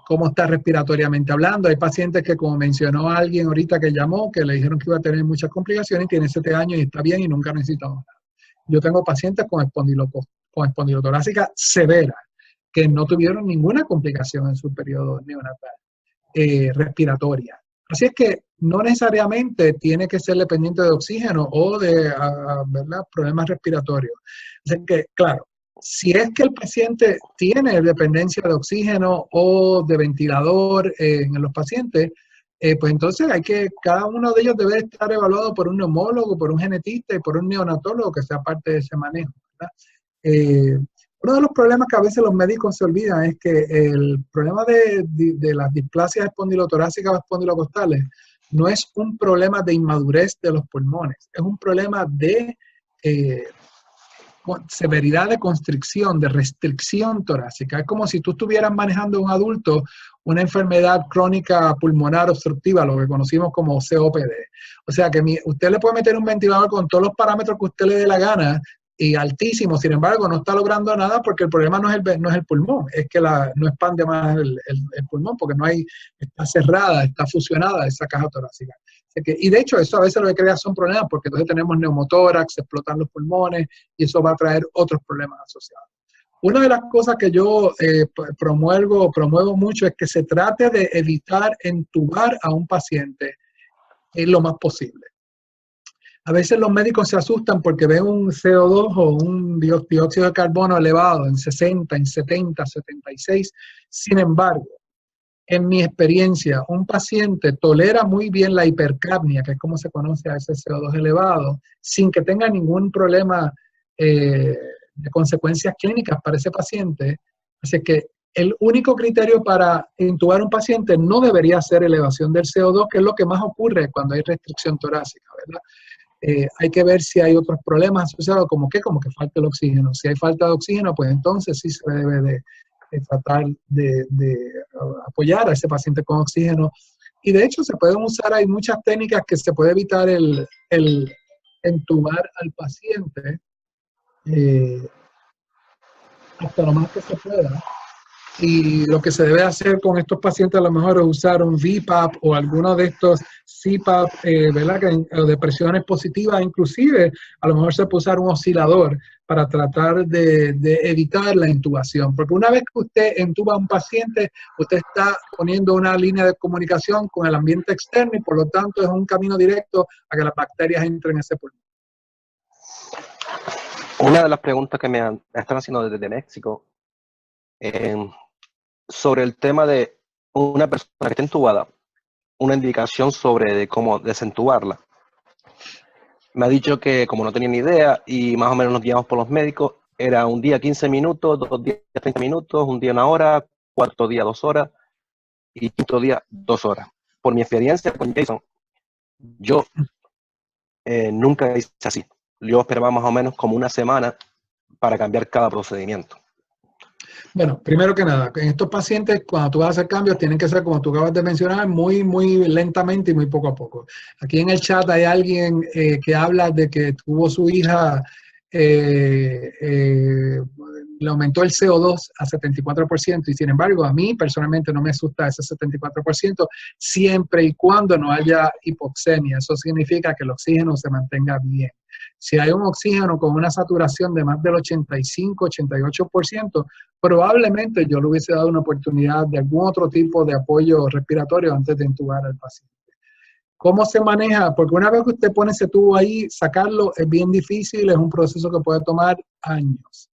cómo está respiratoriamente hablando. Hay pacientes que, como mencionó alguien ahorita que llamó, que le dijeron que iba a tener muchas complicaciones y tiene 7 años y está bien y nunca ha necesitado nada. Yo tengo pacientes con espondilotorácica severa, que no tuvieron ninguna complicación en su periodo neonatal respiratoria. Así es que no necesariamente tiene que ser dependiente de oxígeno o de ¿verdad? Problemas respiratorios. Así que, claro, si es que el paciente tiene dependencia de oxígeno o de ventilador en los pacientes, pues entonces cada uno de ellos debe estar evaluado por un neumólogo, por un genetista y por un neonatólogo que sea parte de ese manejo, ¿verdad? Uno de los problemas que a veces los médicos se olvidan es que el problema de las displasias espondilotorácicas o espondilocostales no es un problema de inmadurez de los pulmones, es un problema de severidad de constricción, de restricción torácica. Es como si tú estuvieras manejando a un adulto una enfermedad crónica pulmonar obstructiva, lo que conocimos como COPD. O sea que usted le puede meter un ventilador con todos los parámetros que usted le dé la gana, y altísimo, sin embargo, no está logrando nada porque el problema no es el pulmón, es que no expande más el pulmón porque está cerrada, está fusionada esa caja torácica. Y de hecho, eso a veces lo que crea son problemas porque entonces tenemos neumotórax, se explotan los pulmones y eso va a traer otros problemas asociados. Una de las cosas que yo promuevo mucho es que se trate de evitar entubar a un paciente lo más posible. A veces los médicos se asustan porque ven un CO2 o un dióxido de carbono elevado en 60, en 70, 76. Sin embargo, en mi experiencia, un paciente tolera muy bien la hipercapnia, que es como se conoce a ese CO2 elevado, sin que tenga ningún problema de consecuencias clínicas para ese paciente. Así que el único criterio para intubar a un paciente no debería ser elevación del CO2, que es lo que más ocurre cuando hay restricción torácica, ¿verdad? Hay que ver si hay otros problemas asociados, como que falta el oxígeno. Si hay falta de oxígeno, pues entonces sí se debe de tratar de apoyar a ese paciente con oxígeno. Y de hecho se pueden usar, hay muchas técnicas que se puede evitar el entubar al paciente hasta lo más que se pueda. Y lo que se debe hacer con estos pacientes a lo mejor es usar un VPAP o alguno de estos CPAP, ¿verdad? De presiones positivas, inclusive a lo mejor se puede usar un oscilador para tratar de evitar la intubación. Porque una vez que usted entuba a un paciente, usted está poniendo una línea de comunicación con el ambiente externo y por lo tanto es un camino directo a que las bacterias entren en ese pulmón. Una de las preguntas que me están haciendo desde México, sobre el tema de una persona que está entubada, una indicación sobre cómo desentubarla. Me ha dicho que como no tenía ni idea y más o menos nos guiamos por los médicos, era un día 15 minutos, 2 días 30 minutos, un día 1 hora, 4 días 2 horas y 5 días 2 horas. Por mi experiencia con Jason, yo nunca hice así. Yo esperaba más o menos como 1 semana para cambiar cada procedimiento. Bueno, primero que nada, en estos pacientes, cuando tú vas a hacer cambios, tienen que ser, como tú acabas de mencionar, muy, muy lentamente y muy poco a poco. Aquí en el chat hay alguien que habla de que tuvo su hija, le aumentó el CO2 a 74%, y sin embargo, a mí personalmente no me asusta ese 74%, siempre y cuando no haya hipoxemia. Eso significa que el oxígeno se mantenga bien. si hay un oxígeno con una saturación de más del 85-88%, probablemente yo le hubiese dado una oportunidad de algún otro tipo de apoyo respiratorio antes de intubar al paciente. ¿Cómo se maneja? Porque una vez que usted pone ese tubo ahí, sacarlo es bien difícil, es un proceso que puede tomar años.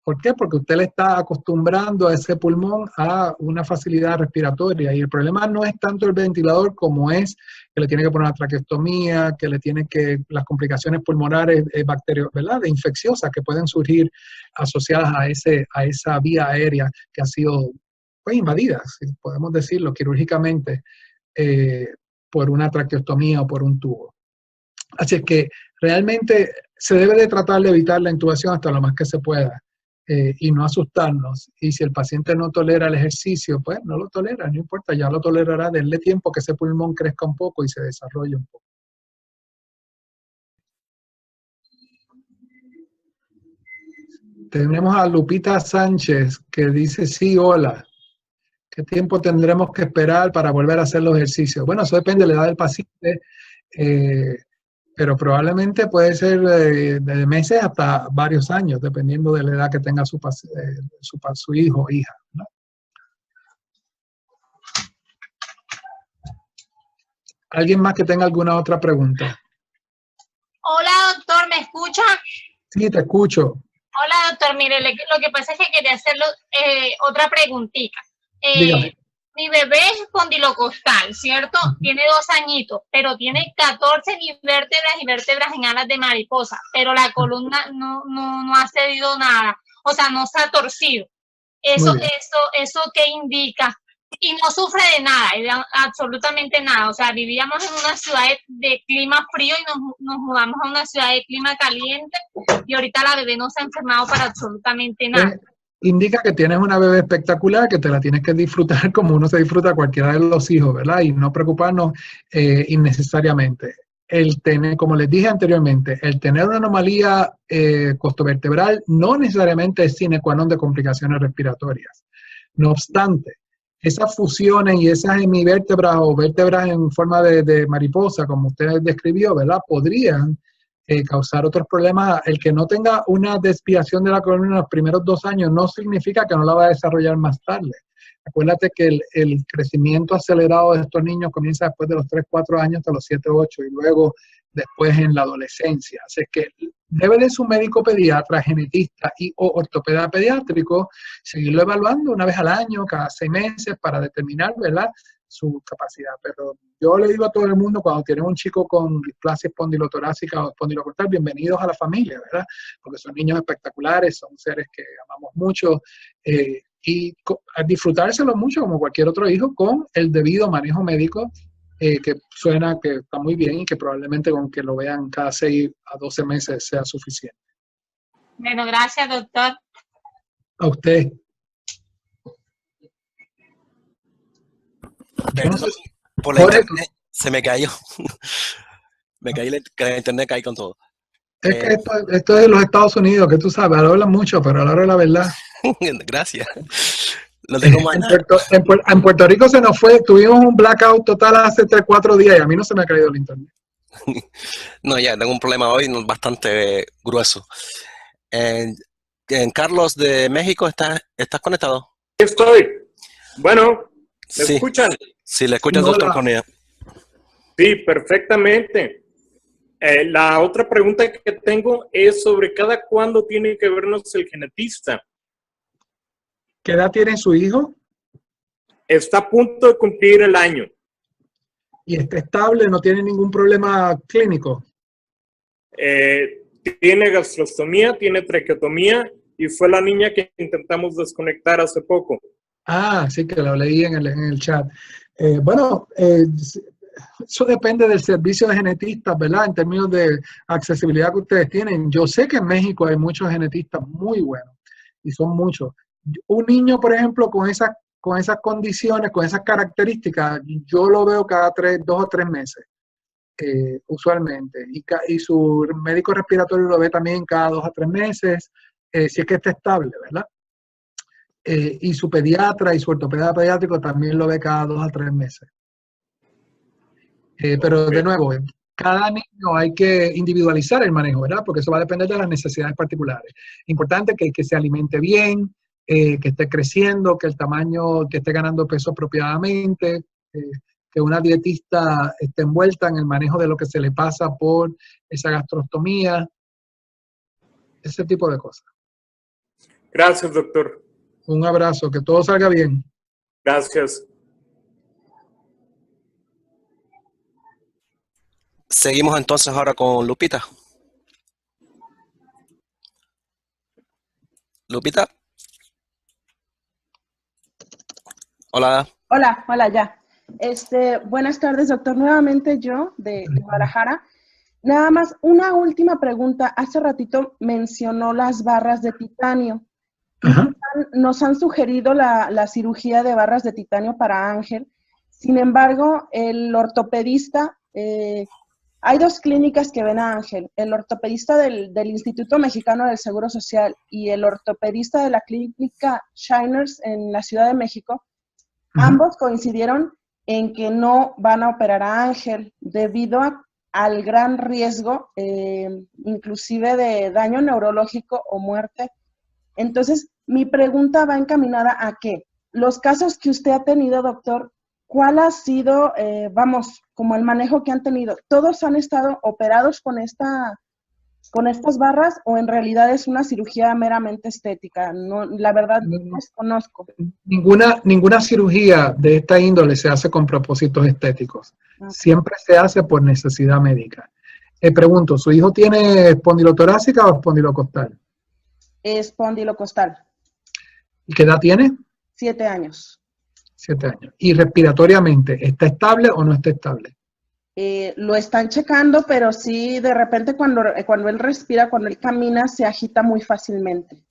¿Por qué? Porque usted le está acostumbrando a ese pulmón a una facilidad respiratoria y el problema no es tanto el ventilador como es que le tiene que poner una traqueostomía, que le tiene que, las complicaciones pulmonares ¿verdad? De infecciosas que pueden surgir asociadas a esa vía aérea que ha sido pues, invadida, si podemos decirlo quirúrgicamente, por una traqueostomía o por un tubo. Así es que realmente se debe de tratar de evitar la intubación hasta lo más que se pueda. Y no asustarnos. Y si el paciente no tolera el ejercicio, pues no lo tolera, no importa, ya lo tolerará, denle tiempo que ese pulmón crezca un poco y se desarrolle un poco. Tenemos a Lupita Sánchez que dice, sí, hola. ¿Qué tiempo tendremos que esperar para volver a hacer los ejercicios? Bueno, eso depende de la edad del paciente. Pero probablemente puede ser de meses hasta varios años, dependiendo de la edad que tenga su hijo o hija, ¿no? ¿Alguien más que tenga alguna otra pregunta? Hola, doctor, ¿me escucha? Sí, te escucho. Hola, doctor, mire, lo que pasa es que quería hacerle otra preguntita. Mi bebé es espondilocostal, ¿cierto? Tiene 2 añitos, pero tiene 14 vértebras y vértebras en alas de mariposa, pero la columna no ha cedido nada, o sea, no se ha torcido. ¿Eso qué indica? Y no sufre de nada, absolutamente nada. O sea, vivíamos en una ciudad de clima frío y nos mudamos a una ciudad de clima caliente y ahorita la bebé no se ha enfermado para absolutamente nada. Indica que tienes una bebé espectacular, que te la tienes que disfrutar como uno se disfruta a cualquiera de los hijos, ¿verdad? Y no preocuparnos innecesariamente. El tener, como les dije anteriormente, el tener una anomalía costovertebral no necesariamente es sine qua non de complicaciones respiratorias. No obstante, esas fusiones y esas hemivértebras o vértebras en forma de mariposa, como usted describió, ¿verdad? Podrían causar otros problemas. El que no tenga una desviación de la columna en los primeros 2 años no significa que no la va a desarrollar más tarde. Acuérdate que el crecimiento acelerado de estos niños comienza después de los 3, 4 años hasta los 7, 8 y luego después en la adolescencia. Así que debe de su médico pediatra, genetista y o ortopeda pediátrico seguirlo evaluando una vez al año, cada 6 meses para determinar, ¿verdad?, su capacidad. Pero yo le digo a todo el mundo, cuando tienen un chico con displasia espondilotorácica o espondilocostal, bienvenidos a la familia, ¿verdad? Porque son niños espectaculares, son seres que amamos mucho y a disfrutárselo mucho como cualquier otro hijo con el debido manejo médico que suena que está muy bien y que probablemente con que lo vean cada 6 a 12 meses sea suficiente. Bueno, gracias, doctor. A usted. Por la internet se me cayó. Me caí la internet, caí con todo. Es que esto es de los Estados Unidos, que tú sabes, hablan mucho, pero a la hora de la verdad. Gracias. No tengo más nada. En Puerto Rico se nos fue, tuvimos un blackout total hace 3, 4 días y a mí no se me ha caído el internet. No, ya, tengo un problema hoy bastante grueso. Carlos de México, ¿estás conectado? Estoy. Bueno, ¿me escuchan? Sí, le escuchas, doctor Cornea. Sí, perfectamente. La otra pregunta que tengo es sobre cada cuándo tiene que vernos el genetista. ¿Qué edad tiene su hijo? Está a punto de cumplir el año. ¿Y está estable? ¿No tiene ningún problema clínico? Tiene gastrostomía, tiene traqueotomía y fue la niña que intentamos desconectar hace poco. Ah, sí, que lo leí en el chat. Eso depende del servicio de genetistas, ¿verdad? En términos de accesibilidad que ustedes tienen. Yo sé que en México hay muchos genetistas muy buenos y son muchos. Un niño, por ejemplo, con esas condiciones, con esas características, yo lo veo cada 2 o 3 meses, usualmente. Y su médico respiratorio lo ve también cada 2 a 3 meses, si es que está estable, ¿verdad? Y su pediatra y su ortopeda pediátrico también lo ve cada 2 a 3 meses. Pero de nuevo, cada niño hay que individualizar el manejo, ¿verdad? Porque eso va a depender de las necesidades particulares. Importante que se alimente bien, que esté creciendo, que el tamaño, que esté ganando peso apropiadamente, que una dietista esté envuelta en el manejo de lo que se le pasa por esa gastrostomía, ese tipo de cosas. Gracias, doctor. Un abrazo, que todo salga bien. Gracias. Seguimos entonces ahora con Lupita. Lupita. Hola. Hola, ya. Buenas tardes, doctor. Nuevamente yo, de Guadalajara. Nada más, una última pregunta. Hace ratito mencionó las barras de titanio. Nos han sugerido la cirugía de barras de titanio para Ángel. Sin embargo, el ortopedista, hay dos clínicas que ven a Ángel. El ortopedista del Instituto Mexicano del Seguro Social y el ortopedista de la clínica Shiners en la Ciudad de México. Ambos coincidieron en que no van a operar a Ángel debido al gran riesgo, inclusive de daño neurológico o muerte. Entonces, mi pregunta va encaminada a que los casos que usted ha tenido, doctor, ¿cuál ha sido, como el manejo que han tenido? ¿Todos han estado operados con estas barras o en realidad es una cirugía meramente estética? No, la verdad, no desconozco. Ninguna cirugía de esta índole se hace con propósitos estéticos. Okay. Siempre se hace por necesidad médica. Pregunto, ¿su hijo tiene espondilotorácica o espondilocostal? Espondilocostal. ¿Y qué edad tiene? 7 años. 7 años. ¿Y respiratoriamente está estable o no está estable? Lo están checando, pero sí, de repente cuando él respira, cuando él camina, se agita muy fácilmente.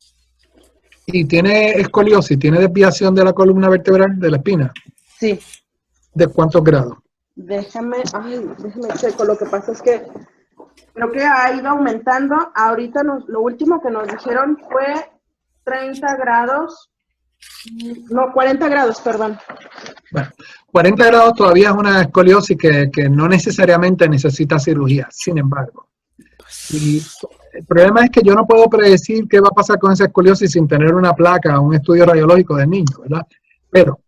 ¿Y tiene escoliosis? ¿Tiene desviación de la columna vertebral, de la espina? Sí. ¿De cuántos grados? Déjame checo. Lo que pasa es que creo que ha ido aumentando. Ahorita lo último que nos dijeron fue 30 grados. No, 40 grados, perdón. Bueno, 40 grados todavía es una escoliosis que no necesariamente necesita cirugía, sin embargo. Y el problema es que yo no puedo predecir qué va a pasar con esa escoliosis sin tener una placa o un estudio radiológico del niño, ¿verdad? Pero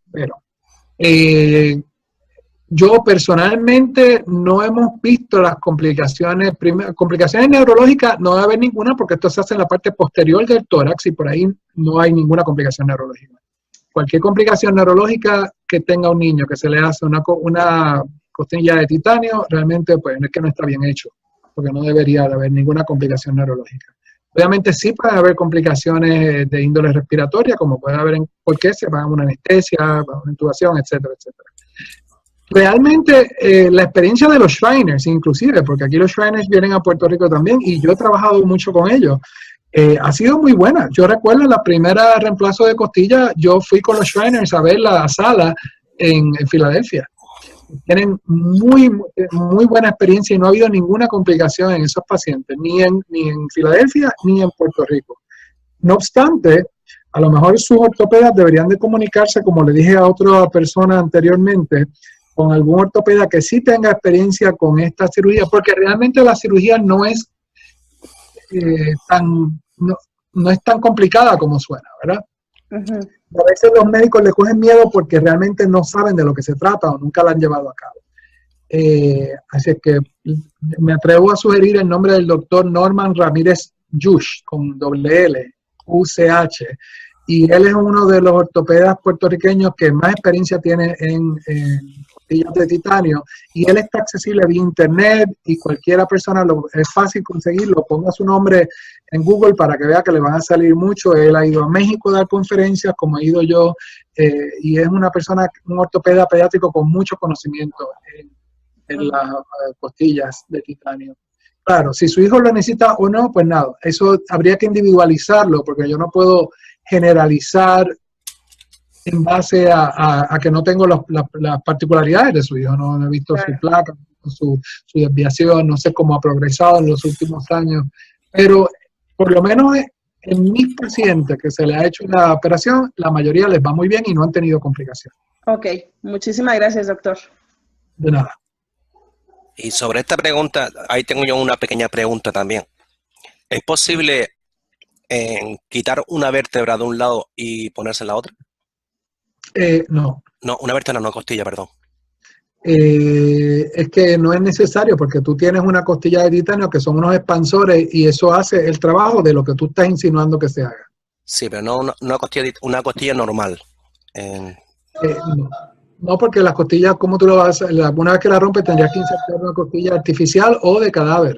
yo personalmente no hemos visto las complicaciones. Complicaciones neurológicas no va a haber ninguna porque esto se hace en la parte posterior del tórax y por ahí no hay ninguna complicación neurológica. Cualquier complicación neurológica que tenga un niño que se le hace una costilla de titanio, realmente pues es que no está bien hecho, porque no debería de haber ninguna complicación neurológica. Obviamente sí puede haber complicaciones de índole respiratoria, como puede haber porque se va a una anestesia, una intubación, etcétera, etcétera. Realmente la experiencia de los Shriners, inclusive, porque aquí los Shriners vienen a Puerto Rico también y yo he trabajado mucho con ellos, ha sido muy buena. Yo recuerdo la primera reemplazo de costilla, yo fui con los Shriners a ver la sala en Filadelfia. Tienen muy buena experiencia y no ha habido ninguna complicación en esos pacientes, ni en Filadelfia ni en Puerto Rico. No obstante, a lo mejor sus ortopedas deberían de comunicarse, como le dije a otra persona anteriormente, con algún ortopeda que sí tenga experiencia con esta cirugía, porque realmente la cirugía no es no es tan complicada como suena, ¿verdad? A veces los médicos le cogen miedo porque realmente no saben de lo que se trata o nunca la han llevado a cabo. Así que me atrevo a sugerir el nombre del doctor Norman Ramírez Yush, con doble L, UCH, y él es uno de los ortopedas puertorriqueños que más experiencia tiene en costillas de titanio, y él está accesible vía internet y cualquiera persona es fácil conseguirlo. Ponga su nombre en Google para que vea que le van a salir mucho. Él ha ido a México a dar conferencias, como he ido yo, y es una persona, un ortopeda pediátrico con mucho conocimiento en las costillas de titanio. Claro, si su hijo lo necesita o no, pues nada, eso habría que individualizarlo, porque yo no puedo generalizar en base a que no tengo las particularidades de su hijo. No he visto su placa, su desviación, no sé cómo ha progresado en los últimos años, pero por lo menos en mis pacientes que se le ha hecho la operación, la mayoría les va muy bien y no han tenido complicaciones. Ok, muchísimas gracias, doctor. De nada. Y sobre esta pregunta, ahí tengo yo una pequeña pregunta también. ¿Es posible quitar una vértebra de un lado y ponerse en la otra? No. No, una vértebra, no, costilla, perdón. Es que no es necesario porque tú tienes una costilla de titanio que son unos expansores y eso hace el trabajo de lo que tú estás insinuando que se haga. Sí, pero no una costilla normal. No. No, porque las costillas, ¿cómo tú lo vas a hacer? Una vez que la rompes tendrías que insertar una costilla artificial o de cadáver.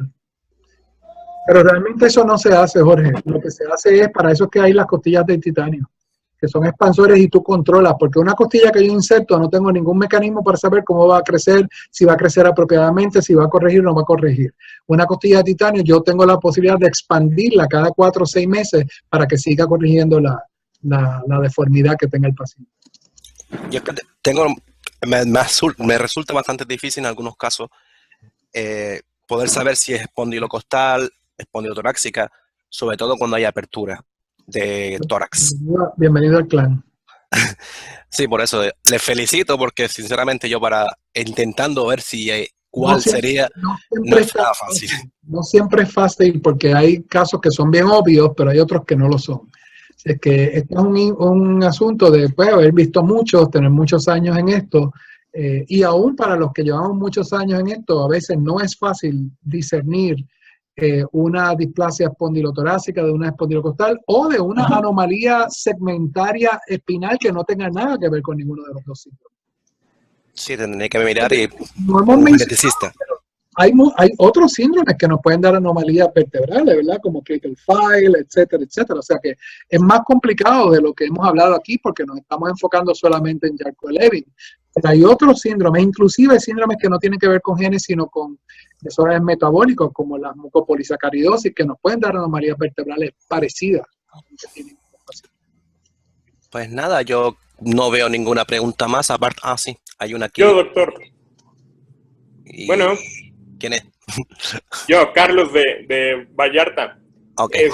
Pero realmente eso no se hace, Jorge. Lo que se hace es, para eso es que hay las costillas de titanio, que son expansores y tú controlas, porque una costilla que yo inserto no tengo ningún mecanismo para saber cómo va a crecer, si va a crecer apropiadamente, si va a corregir o no va a corregir. Una costilla de titanio yo tengo la posibilidad de expandirla cada 4 o 6 meses para que siga corrigiendo la deformidad que tenga el paciente. Yo tengo, me resulta bastante difícil en algunos casos poder saber si es espondilocostal, espondilotorácica, sobre todo cuando hay apertura de tórax. Bienvenido al clan. Sí, por eso les felicito porque sinceramente yo intentando ver si cuál sería, no es nada fácil. No siempre es fácil porque hay casos que son bien obvios, pero hay otros que no lo son. Es que este es un asunto de haber visto muchos, tener muchos años en esto, y aún para los que llevamos muchos años en esto, a veces no es fácil discernir una displasia espondilotorácica de una espondilocostal o de una anomalía segmentaria espinal que no tenga nada que ver con ninguno de los dos síndromes. Sí, tendría que mirar y un geneticista. Hay otros síndromes que nos pueden dar anomalías vertebrales, ¿verdad? Como Klippel-Feil, etcétera, etcétera. O sea que es más complicado de lo que hemos hablado aquí porque nos estamos enfocando solamente en Charcot-Levin. Pero hay otros síndromes, inclusive síndromes que no tienen que ver con genes, sino con desórdenes metabólicos, como la mucopolisacaridosis, que nos pueden dar anomalías vertebrales parecidas. Pues nada, yo no veo ninguna pregunta más. Aparte, sí, hay una aquí. Yo, doctor. Bueno. ¿Quién es? Yo, Carlos de Vallarta. Okay.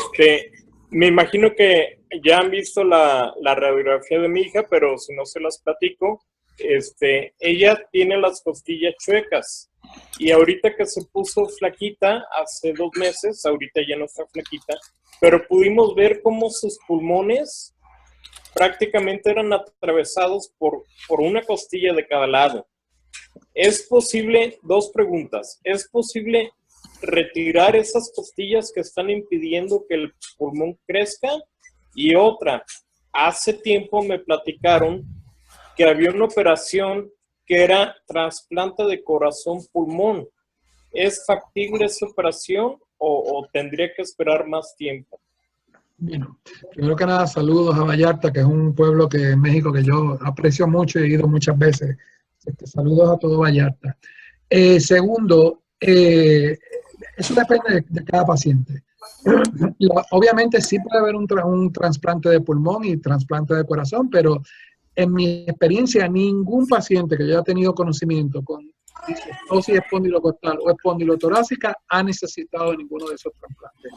Me imagino que ya han visto la radiografía de mi hija, pero si no se las platico, ella tiene las costillas chuecas y ahorita que se puso flaquita, hace 2 meses, ahorita ya no está flaquita, pero pudimos ver cómo sus pulmones prácticamente eran atravesados por una costilla de cada lado. ¿Es posible, 2 preguntas, es posible retirar esas costillas que están impidiendo que el pulmón crezca? Y otra, hace tiempo me platicaron que había una operación que era trasplante de corazón-pulmón. ¿Es factible esa operación o tendría que esperar más tiempo? Bueno, primero que nada, saludos a Vallarta, que es un pueblo que en México que yo aprecio mucho y he ido muchas veces. Saludos a todo Vallarta. Segundo, eso depende de cada paciente. Obviamente sí puede haber un trasplante de pulmón y trasplante de corazón, pero en mi experiencia ningún paciente que yo haya tenido conocimiento con disostosis espondilocostal o espondilotorácica ha necesitado ninguno de esos trasplantes.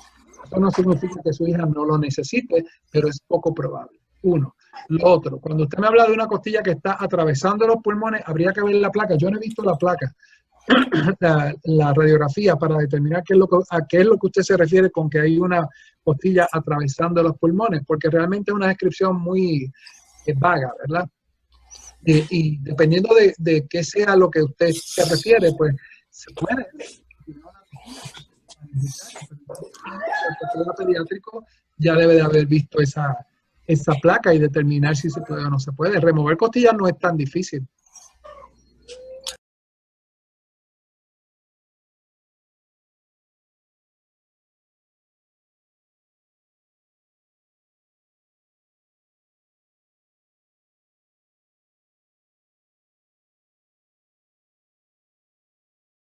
Eso no significa que su hija no lo necesite, pero es poco probable. Uno. Lo otro, cuando usted me habla de una costilla que está atravesando los pulmones, habría que ver la placa. Yo no he visto la placa, la radiografía para determinar a qué es lo que usted se refiere con que hay una costilla atravesando los pulmones, porque realmente es una descripción muy vaga, ¿verdad? Y dependiendo de qué sea lo que usted se refiere, pues se puede. El pediátrico ya debe de haber visto esa placa y determinar si se puede o no se puede. Remover costillas no es tan difícil.